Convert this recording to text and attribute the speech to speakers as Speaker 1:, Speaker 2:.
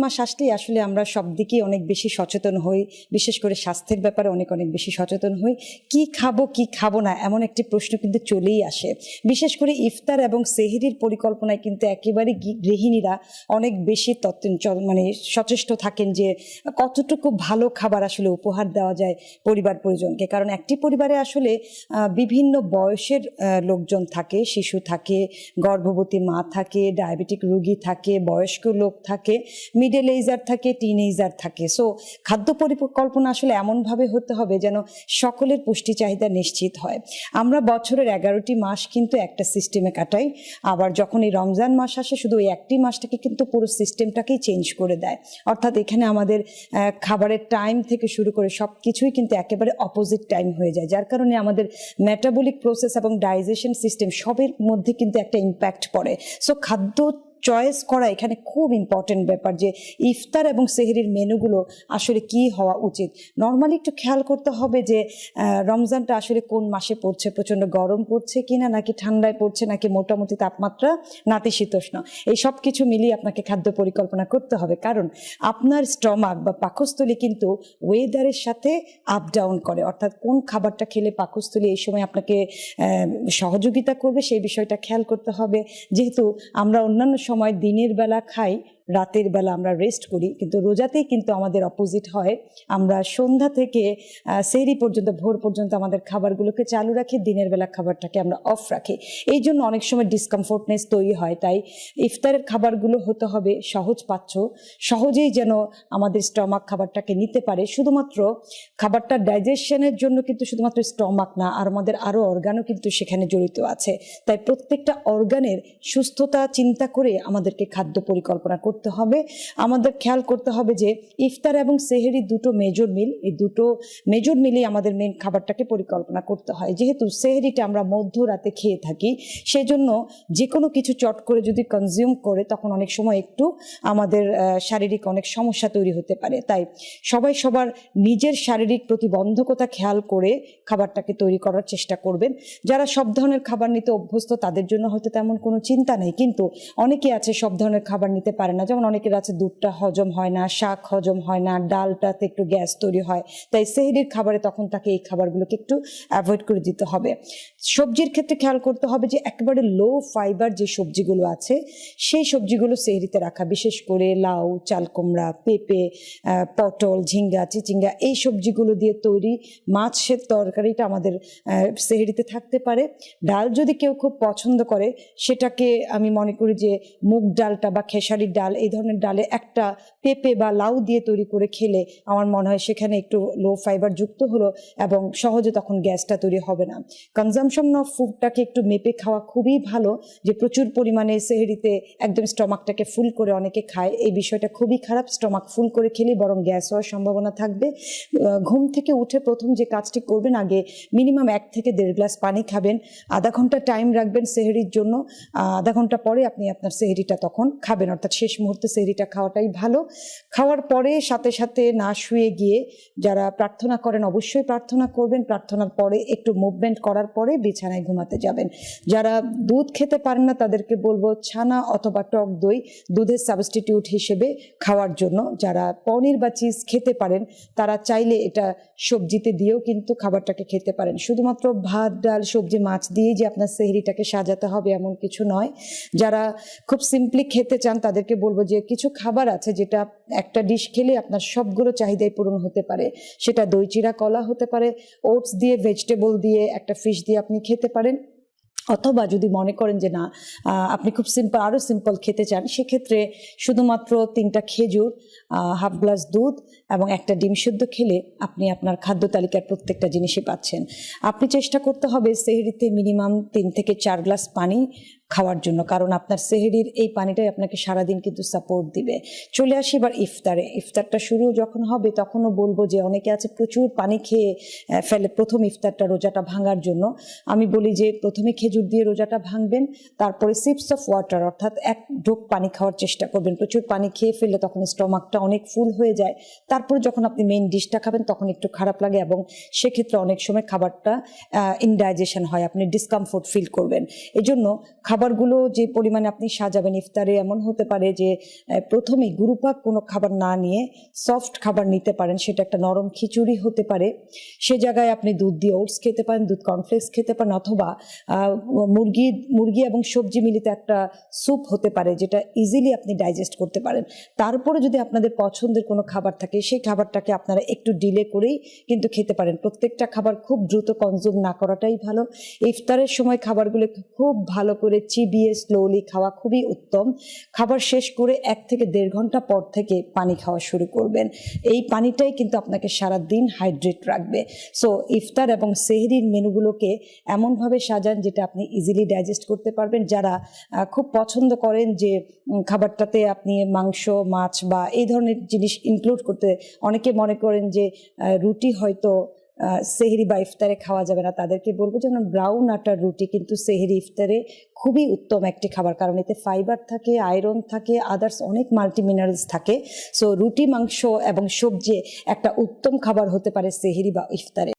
Speaker 1: মাস আসলেই আসলে আমরা সব দিকেই অনেক বেশি সচেতন হই, বিশেষ করে স্বাস্থ্যের ব্যাপারে অনেক বেশি সচেতন হই। কি খাবো না এমন একটি প্রশ্ন কিন্তু চলেই আসে। বিশেষ করে ইফতার এবং সেহরির পরিকল্পনায় কিন্তু একেবারে গৃহিণীরা অনেক বেশি মানে সচেষ্ট থাকেন যে কতটুকু ভালো খাবার আসলে উপহার দেওয়া যায় পরিবার পরিজনকে। কারণ একটি পরিবারে আসলে বিভিন্ন বয়সের লোকজন থাকে, শিশু থাকে, গর্ভবতী মা থাকে, ডায়াবেটিক রোগী থাকে, বয়স্ক লোক থাকে, মিডল এজার থাকে, টিনেজার থাকে। সো খাদ্য পরিকল্পনা আসলে এমনভাবে হতে হবে যেন সকলের পুষ্টি চাহিদা নিশ্চিত হয়। আমরা বছরের 11টি মাস কিন্তু একটা সিস্টেমে কাটাই, আবার যখন এই রমজান মাস আসে শুধু ওই একটি মাসটাকে কিন্তু পুরো সিস্টেমটাকেই চেঞ্জ করে দেয়। অর্থাৎ এখানে আমাদের খাবারের টাইম থেকে শুরু করে সব কিছুই কিন্তু একেবারে অপোজিট টাইম হয়ে যায়, যার কারণে আমাদের মেটাবলিক প্রসেস এবং ডাইজেশন সিস্টেম সবের মধ্যে কিন্তু একটা ইম্প্যাক্ট পড়ে। সো খাদ্য চয়েস করা এখানে খুব ইম্পর্টেন্ট ব্যাপার, যে ইফতার এবং সেহরির মেনুগুলো আসলে কি হওয়া উচিত। নর্মালি একটু খেয়াল করতে হবে যে রমজানটা আসলে কোন মাসে পড়ছে, প্রচণ্ড গরম পড়ছে কিনা, নাকি ঠান্ডায় পড়ছে, নাকি মোটামুটি তাপমাত্রা নাতিশীতোষ্ণ। এই সব কিছু মিলিয়ে আপনাকে খাদ্য পরিকল্পনা করতে হবে, কারণ আপনার স্টমাক বা পাকস্থলী কিন্তু ওয়েদারের সাথে আপ ডাউন করে। অর্থাৎ কোন খাবারটা খেলে পাকস্থলী এই সময় আপনাকে সহযোগিতা করবে সেই বিষয়টা খেয়াল করতে হবে। যেহেতু আমরা অন্যান্য সময় দিনের বেলা খাই, রাতের বেলা আমরা রেস্ট করি, কিন্তু রোজাতেই কিন্তু আমাদের অপোজিট হয়। আমরা সন্ধ্যা থেকে সেহরি পর্যন্ত, ভোর পর্যন্ত আমাদের খাবারগুলোকে চালু রাখি, দিনের বেলা খাবারটাকে আমরা অফ রাখি। এই জন্য অনেক সময় ডিসকমফোর্টনেস তৈরি হয়। তাই ইফতারের খাবারগুলো হতে হবে সহজ পাচ্য, সহজেই যেন আমাদের স্টমাক খাবারটাকে নিতে পারে। শুধুমাত্র খাবারটা ডাইজেশনের জন্য কিন্তু শুধুমাত্র স্টমাক না, আর আমাদের আরও অর্গানও কিন্তু সেখানে জড়িত আছে। তাই প্রত্যেকটা অর্গানের সুস্থতা চিন্তা করে আমাদেরকে খাদ্য পরিকল্পনা করতে হবে। আমাদের খেয়াল করতে হবে যে ইফতার এবং সেহরি দুটো মেজর মিল, এই দুটো মেজর মিলেই আমাদের মেন খাবারটাকে পরিকল্পনা করতে হয়। যেহেতু সেহরিটা আমরা মধ্যরাতে খেয়ে থাকি, সেজন্য যে কোনো কিছু চট করে যদি কনজিউম করে তখন অনেক সময় একটু আমাদের শারীরিক অনেক সমস্যা তৈরি হতে পারে। তাই সবাই সবার নিজের শারীরিক প্রতিবন্ধকতা খেয়াল করে খাবারটাকে তৈরি করার চেষ্টা করবেন। যারা সব ধরনের খাবার নিতে অভ্যস্ত তাদের জন্য হয়তো তেমন কোনো চিন্তা নেই, কিন্তু অনেকে আছে সব ধরনের খাবার নিতে পারে না। যেমন অনেকের আছে দুধটা হজম হয় না, শাক হজম হয় না, ডালটাতে একটু গ্যাস তৈরি হয়। তাই সেহরির খাবারে তখন তাকে এই খাবারগুলোকে একটু অ্যাভয়েড করে দিতে হবে। সবজির ক্ষেত্রে খেয়াল করতে হবে যে একেবারে লো ফাইবার যে সবজিগুলো আছে সেই সবজিগুলো সেহরিতে রাখা, বিশেষ করে লাউ, চাল কুমড়া, পেঁপে, পটল, ঝিঙ্গা, চিচিঙ্গা, এই সবজিগুলো দিয়ে তৈরি মাছের তরকারিটা আমাদের সেহরিতে থাকতে পারে। ডাল যদি কেউ খুব পছন্দ করে, সেটাকে আমি মনে করি যে মুগ ডালটা বা খেসারির ডাল, এই ধরনের ডালে একটা পেঁপে বা লাউ দিয়ে তৈরি করে খেলে আমার মনে হয় সেখানে একটু লো ফাইবার যুক্ত হলো এবং সহজে তখন গ্যাসটা তৈরি হবে না। কনজামশন অফ ফুডটাকে একটু মেপে খাওয়া খুবই ভালো। যে প্রচুর পরিমাণে সেহরিতে একদম স্টমাকটাকে ফুল করে অনেকে খায়, এই বিষয়টা খুবই খারাপ। স্টমাক ফুল করে খেলে বরং গ্যাস হওয়ার সম্ভাবনা থাকবে। ঘুম থেকে উঠে প্রথম যে কাজটি করবেন, আগে মিনিমাম 1 থেকে 1.5 গ্লাস পানি খাবেন, আধা ঘন্টা টাইম রাখবেন সেহরির জন্য, আধা ঘন্টা পরে আপনি আপনার সেহরিটা তখন খাবেন। অর্থাৎ শেষ মুহূর্তে সেহরিটা খাওয়াটাই ভালো। খাওয়ার পরে সাথে সাথে না শুয়ে গিয়ে যারা প্রার্থনা করেন অবশ্যই প্রার্থনা করবেন, প্রার্থনার পরে একটু মুভমেন্ট করার পরে বিছানায় ঘুমাতে যাবেন। যারা দুধ খেতে পারেন না তাদেরকে বলবো ছানা অথবা টক দই দুধের সাবস্টিটিউট হিসেবে খাওয়ার জন্য। যারা পনির বা চিজ খেতে পারেন তারা চাইলে এটা সবজিতে দিয়েও কিন্তু খাবারটাকে খেতে পারেন। শুধুমাত্র ভাত, ডাল, সবজি, মাছ দিয়ে যে আপনার সেহরিটাকে সাজাতে হবে এমন কিছু নয়। যারা খুব সিম্পলি খেতে চান তাদেরকে বলবো যে কিছু খাবার আছে যেটা একটা ডিশ খেলে আপনার সবগুলো চাহিদাই পূরণ হতে পারে। সেটা দই চিরা কলা হতে পারে, ওটস দিয়ে, ভেজিটেবল দিয়ে, একটা ফিশ দিয়ে আপনি খেতে পারেন। অথবা যদি মনে করেন যে না আপনি খুব সিম্পল, আরও সিম্পল খেতে চান, সেক্ষেত্রে শুধুমাত্র 3টা খেজুর, হাফ গ্লাস দুধ এবং একটা ডিম সিদ্ধ খেলে আপনি আপনার খাদ্য তালিকার প্রত্যেকটা জিনিসই পাচ্ছেন। আপনি চেষ্টা করতে হবে সেহরিতে মিনিমাম 3 থেকে 4 গ্লাস পানি খাওয়ার জন্য, কারণ আপনার সেহরির এই পানিটাই আপনাকে সারাদিন কিন্তু সাপোর্ট দিবে। চলে আসি এবার ইফতারে। ইফতারটা শুরু যখন হবে তখনও বলবো যে অনেকে আছে প্রচুর পানি খেয়ে ফেলে প্রথম ইফতারটা, রোজাটা ভাঙার জন্য। আমি বলি যে প্রথমে খেজুর দিয়ে রোজাটা ভাঙবেন, তারপরে সিপস অফ ওয়াটার অর্থাৎ 1 ঢোক পানি খাওয়ার চেষ্টা করবেন। প্রচুর পানি খেয়ে ফেললে তখন স্টমাকটা অনেক ফুল হয়ে যায়। তারপরে যখন আপনি মেইন ডিশটা খাবেন তখন একটু খারাপ লাগে এবং সেক্ষেত্রে অনেক সময় খাবারটা ইনডাইজেশন হয়, আপনি ডিসকমফোর্ট ফিল করবেন। এজন্য খাবারগুলো যে পরিমাণে আপনি সাজাবেন ইফতারে, এমন হতে পারে যে প্রথমেই গুরুপাক কোনো খাবার না নিয়ে সফট খাবার নিতে পারেন। সেটা একটা নরম খিচুড়ি হতে পারে, সে জায়গায় আপনি দুধ দিয়ে ওটস খেতে পারেন, দুধ কর্নফ্লেক্স খেতে পারেন, অথবা মুরগি এবং সবজি মিলিত একটা স্যুপ হতে পারে যেটা ইজিলি আপনি ডাইজেস্ট করতে পারেন। তারপরে যদি আপনাদের পছন্দের কোনো খাবার থাকে সেই খাবারটাকে আপনারা একটু ডিলে করেই কিন্তু খেতে পারেন। প্রত্যেকটা খাবার খুব দ্রুত কনজিউম না করাটাই ভালো। ইফতারের সময় খাবারগুলো খুব ভালো করে চিবিয়ে স্লোলি খাওয়া খুবই উত্তম। খাবার শেষ করে 1 থেকে 1.5 ঘন্টা পর থেকে পানি খাওয়া শুরু করবেন। এই পানিটাই কিন্তু আপনাকে সারা দিন হাইড্রেট রাখবে। সো ইফতার এবং সেহরির মেনুগুলোকে এমনভাবে সাজান যেটা আপনি ইজিলি ডাইজেস্ট করতে পারবেন। যারা খুব পছন্দ করেন যে খাবারটাতে আপনি মাংস, মাছ বা এই ধরনের জিনিস ইনক্লুড করতে, অনেকে মনে করেন যে রুটি হয়তো সেহরি বা ইফতারে খাওয়া যাবে না, তাদেরকে বলবো যেমন ব্রাউন আটার রুটি কিন্তু সেহরি ইফতারে খুবই উত্তম একটি খাবার, কারণ এতে ফাইবার থাকে, আয়রন থাকে, আদার্স অনেক মাল্টি মিনারেলস থাকে। সো রুটি, মাংস এবং সবজি একটা উত্তম খাবার হতে পারে সেহরি বা ইফতারে।